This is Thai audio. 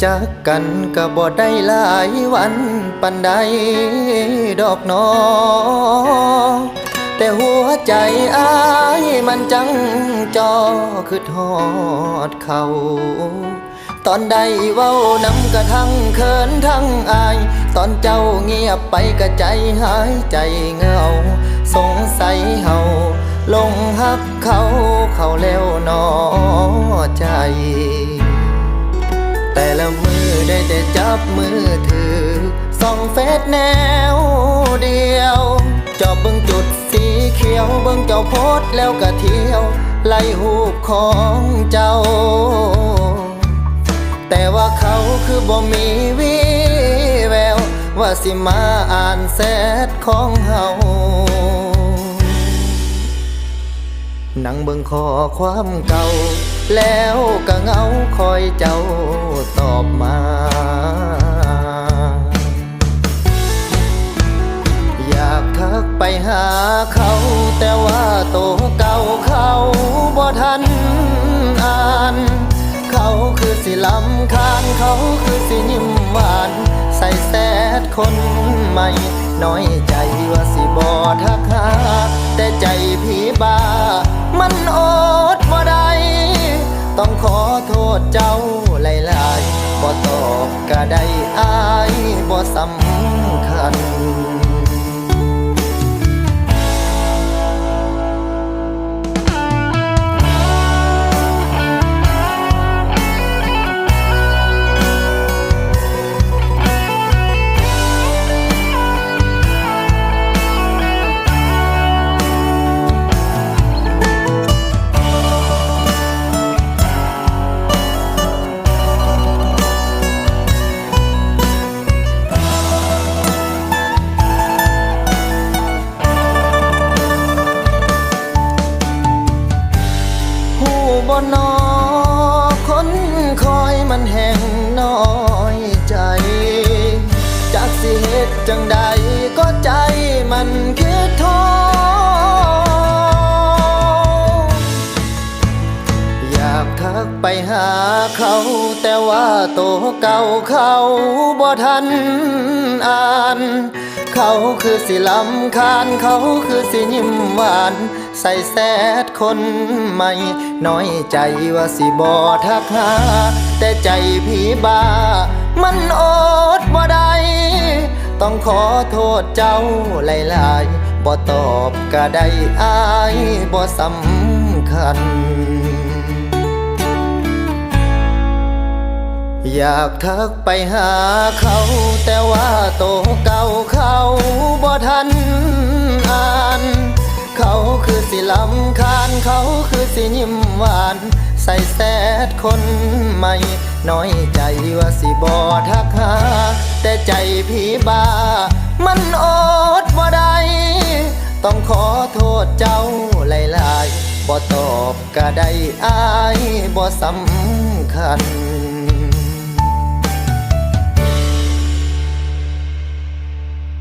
จักกันก็บ่ได้หลายวันปันใดดอกนอแต่หัวใจอ้ายมันจังจอคือทอดเขาตอนใดเว้านำกระทั่งเขินทั้งอายตอนเจ้าเงียบไปกะใจหายใจเงาสงสัยเฮาลงหักเขาแล้วนอใจแต่ละมือได้แต่จับมือถือส่องเฟซแนวเดียวจอบเบิ่งจุดสีเขียวเบิ่งเจ้าโพสแล้วก็เที่ยวไล่หูปของเจ้าแต่ว่าเขาคือบ่มีวี่แววว่าสิมาอ่านแชทของเฮานั่งเบิ่งข้อความเก่าแล้วก็เหงาคอยเจ้าตอบมาอยากทักไปหาเขาแต่ว่าโตเก่าเขาบ่ทันอ่านเขาคือสิลำคาญเขาคือสิยิ้มหวานใส่แซดคนใหม่น้อยใจว่าสิบ่ทักหาแต่ใจพี่บ้ามันอดบ่ได้ต้องขอโทษเจ้าหลายๆบ่ตอบก็ได้อายบ่สำคัญบ่นอคนคอยมันแห่งน้อยใจจากสิเหตุจังใดก็ใจมันคิดท้ออยากทักไปหาเขาแต่ว่าโตเก่าเขาบ่ทันอ่านเขาคือสิลำคาญเขาคือสิยิ้มหวานใส่แซดคนใหม่น้อยใจว่าสิบ่ทักหาแต่ใจพี่บ้ามันอดบ่ได้ต้องขอโทษเจ้าหลายๆบ่ตอบก็ได้อายบ่สำคัญอยากทักไปหาเขาแต่ว่าโตเก่าเขาบ่ทันอ่านเขาคือสิลำคาญเขาคือสิยิ้มหวานใส่แซดคนใหม่น้อยใจว่าสิบ่ทักหาแต่ใจพี่บ้ามันอดบ่ได้ต้องขอโทษเจ้าหลายๆบ่ตอบก็ได้อายบ่สำคัญ